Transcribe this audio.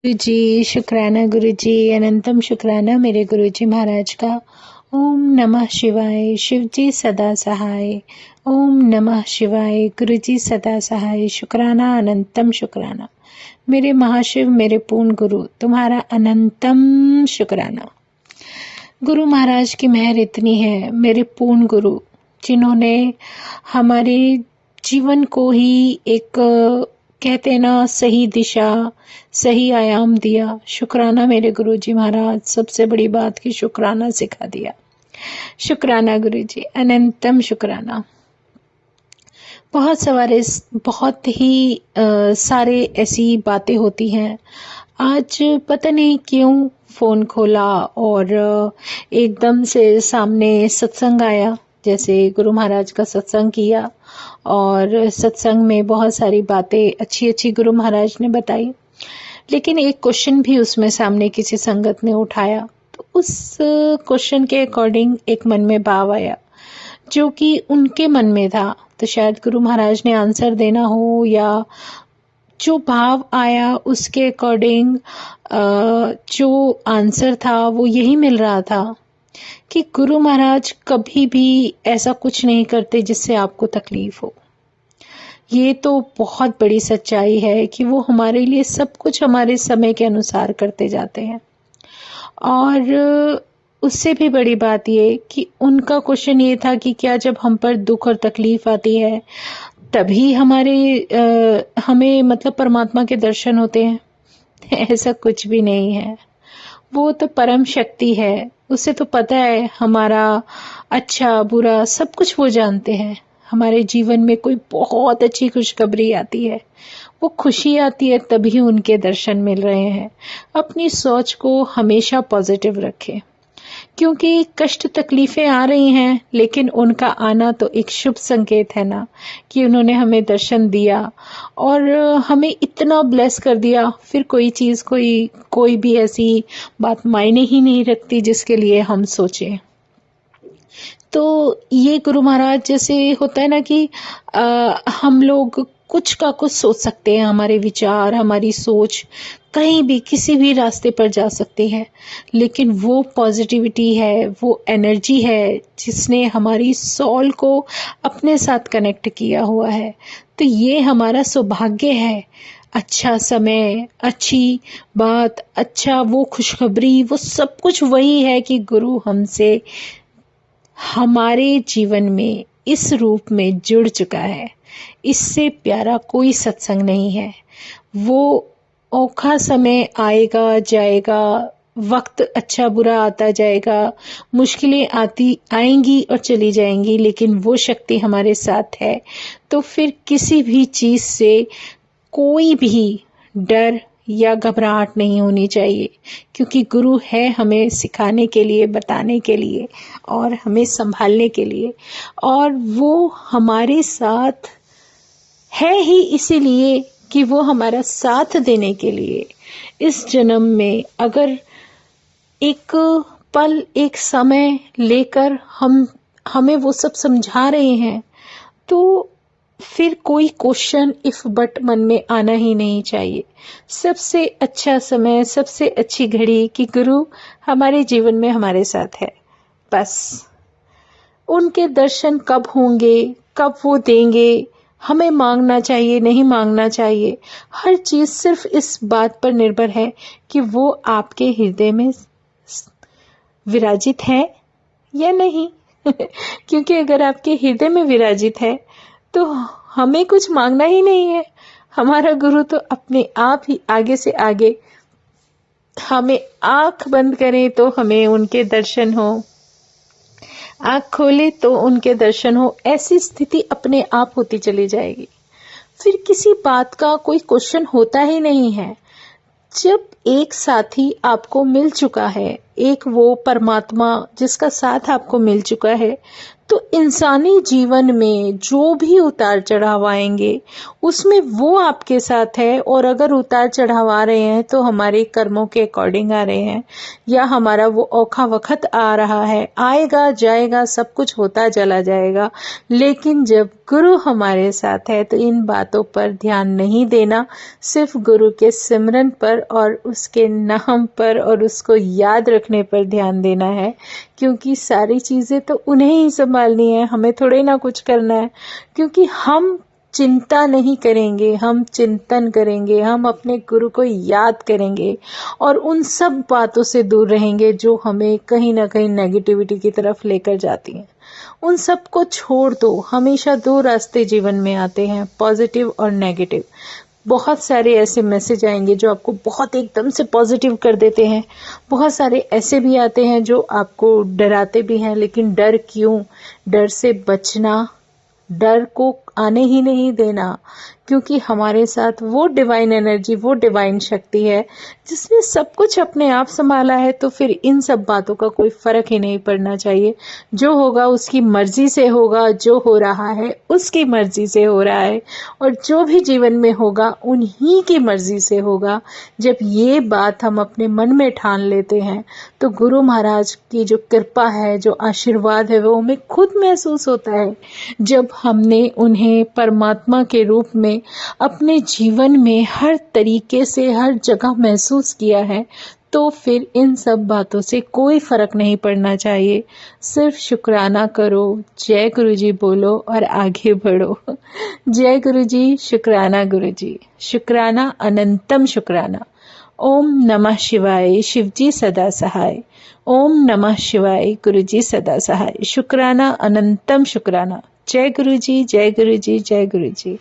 गुरुजी शुक्राना, गुरुजी अनंतम शुक्राना मेरे गुरुजी महाराज का। ओम नमः शिवाय। शिवजी सदा सहाय। ओम नमः शिवाय। गुरुजी सदा सहाय। शुक्राना, अनंतम शुक्राना मेरे महाशिव, मेरे पूर्ण गुरु, तुम्हारा अनंतम शुक्राना। गुरु महाराज की मेहर इतनी है, मेरे पूर्ण गुरु जिन्होंने हमारे जीवन को ही एक कहते हैं ना, सही दिशा, सही आयाम दिया। शुक्राना मेरे गुरुजी महाराज, सबसे बड़ी बात की शुक्राना सिखा दिया। शुक्राना गुरुजी, अनंतम शुक्राना। बहुत ही सारे ऐसी बातें होती हैं। आज पता नहीं क्यों फोन खोला और एकदम से सामने सत्संग आया, जैसे गुरु महाराज का सत्संग किया और सत्संग में बहुत सारी बातें अच्छी अच्छी गुरु महाराज ने बताई, लेकिन एक क्वेश्चन भी उसमें सामने किसी संगत ने उठाया, तो उस क्वेश्चन के अकॉर्डिंग एक मन में भाव आया जो कि उनके मन में था। तो शायद गुरु महाराज ने आंसर देना हो, या जो भाव आया उसके अकॉर्डिंग जो आंसर था वो यही मिल रहा था कि गुरु महाराज कभी भी ऐसा कुछ नहीं करते जिससे आपको तकलीफ हो। ये तो बहुत बड़ी सच्चाई है कि वो हमारे लिए सब कुछ हमारे समय के अनुसार करते जाते हैं। और उससे भी बड़ी बात ये कि उनका क्वेश्चन ये था कि क्या जब हम पर दुख और तकलीफ आती है तभी हमें मतलब परमात्मा के दर्शन होते हैं? ऐसा कुछ भी नहीं है। वो तो परम शक्ति है, उसे तो पता है हमारा अच्छा बुरा सब कुछ वो जानते हैं। हमारे जीवन में कोई बहुत अच्छी खुशखबरी आती है, वो खुशी आती है, तभी उनके दर्शन मिल रहे हैं। अपनी सोच को हमेशा पॉजिटिव रखें, क्योंकि कष्ट तकलीफें आ रही हैं, लेकिन उनका आना तो एक शुभ संकेत है ना, कि उन्होंने हमें दर्शन दिया और हमें इतना ब्लेस कर दिया। फिर कोई चीज़, कोई भी ऐसी बात मायने ही नहीं रखती जिसके लिए हम सोचें। तो ये गुरु महाराज जैसे होता है ना कि हम लोग कुछ का कुछ सोच सकते हैं, हमारे विचार, हमारी सोच कहीं भी किसी भी रास्ते पर जा सकते हैं, लेकिन वो पॉजिटिविटी है, वो एनर्जी है जिसने हमारी सोल को अपने साथ कनेक्ट किया हुआ है। तो ये हमारा सौभाग्य है। अच्छा समय, अच्छी बात, अच्छा वो खुशखबरी, वो सब कुछ वही है कि गुरु हमसे हमारे जीवन में इस रूप में जुड़ चुका है। इससे प्यारा कोई सत्संग नहीं है। वो औखा समय आएगा जाएगा, वक्त अच्छा बुरा आता जाएगा, मुश्किलें आएंगी और चली जाएंगी, लेकिन वो शक्ति हमारे साथ है। तो फिर किसी भी चीज से कोई भी डर या घबराहट नहीं होनी चाहिए, क्योंकि गुरु है हमें सिखाने के लिए, बताने के लिए और हमें संभालने के लिए। और वो हमारे साथ है ही इसीलिए कि वो हमारा साथ देने के लिए इस जन्म में अगर एक पल, एक समय लेकर हमें वो सब समझा रहे हैं, तो फिर कोई क्वेश्चन इफ बट मन में आना ही नहीं चाहिए। सबसे अच्छा समय, सबसे अच्छी घड़ी कि गुरु हमारे जीवन में हमारे साथ है। बस उनके दर्शन कब होंगे, कब वो देंगे, हमें मांगना चाहिए नहीं मांगना चाहिए, हर चीज सिर्फ इस बात पर निर्भर है कि वो आपके हृदय में विराजित है या नहीं। क्योंकि अगर आपके हृदय में विराजित है तो हमें कुछ मांगना ही नहीं है। हमारा गुरु तो अपने आप ही आगे से आगे, हमें आंख बंद करें तो हमें उनके दर्शन हो, आंख खोले तो उनके दर्शन हो, ऐसी स्थिति अपने आप होती चली जाएगी। फिर किसी बात का कोई क्वेश्चन होता ही नहीं है। जब एक साथी आपको मिल चुका है, एक वो परमात्मा जिसका साथ आपको मिल चुका है, तो इंसानी जीवन में जो भी उतार चढ़ाव आएंगे उसमें वो आपके साथ है, और अगर उतार चढ़ाव आ रहे हैं तो हमारे कर्मों के अकॉर्डिंग आ रहे हैं, या हमारा वो औखा वक्त आ रहा है, आएगा जाएगा, सब कुछ होता चला जाएगा। लेकिन जब गुरु हमारे साथ है तो इन बातों पर ध्यान नहीं देना, सिर्फ गुरु के सिमरन पर और उसके नाम पर और उसको याद रखने पर ध्यान देना है, क्योंकि सारी चीजें तो उन्हें ही संभालनी है, हमें थोड़े ना कुछ करना है। क्योंकि हम चिंता नहीं करेंगे, हम चिंतन करेंगे, हम अपने गुरु को याद करेंगे और उन सब बातों से दूर रहेंगे जो हमें कहीं ना कहीं नेगेटिविटी की तरफ लेकर जाती हैं। उन सब को छोड़ दो। हमेशा दो रास्ते जीवन में आते हैं, पॉजिटिव और नेगेटिव। बहुत सारे ऐसे मैसेज आएंगे जो आपको बहुत एकदम से पॉजिटिव कर देते हैं, बहुत सारे ऐसे भी आते हैं जो आपको डराते भी हैं। लेकिन डर क्यों? डर से बचना, डर को आने ही नहीं देना, क्योंकि हमारे साथ वो डिवाइन एनर्जी, वो डिवाइन शक्ति है जिसने सब कुछ अपने आप संभाला है। तो फिर इन सब बातों का कोई फर्क ही नहीं पड़ना चाहिए। जो होगा उसकी मर्जी से होगा, जो हो रहा है उसकी मर्जी से हो रहा है, और जो भी जीवन में होगा उन्हीं की मर्जी से होगा। जब ये बात हम अपने मन में ठान लेते हैं तो गुरु महाराज की जो कृपा है, जो आशीर्वाद है, वो हमें खुद महसूस होता है। जब हमने उन्हें परमात्मा के रूप में अपने जीवन में हर तरीके से हर जगह महसूस किया है, तो फिर इन सब बातों से कोई फर्क नहीं पड़ना चाहिए। सिर्फ शुक्राना करो, जय गुरु जी बोलो और आगे बढ़ो। जय गुरु जी, शुक्राना गुरु जी, शुक्राना, अनंतम शुक्राना। ओम नमः शिवाय, शिवजी सदा सहाय। ओम नमः शिवाय, गुरु जी सदा सहाय। शुक्राना, अनंतम शुक्राना। जय गुरु जी, जय गुरु जी, जय गुरु जी।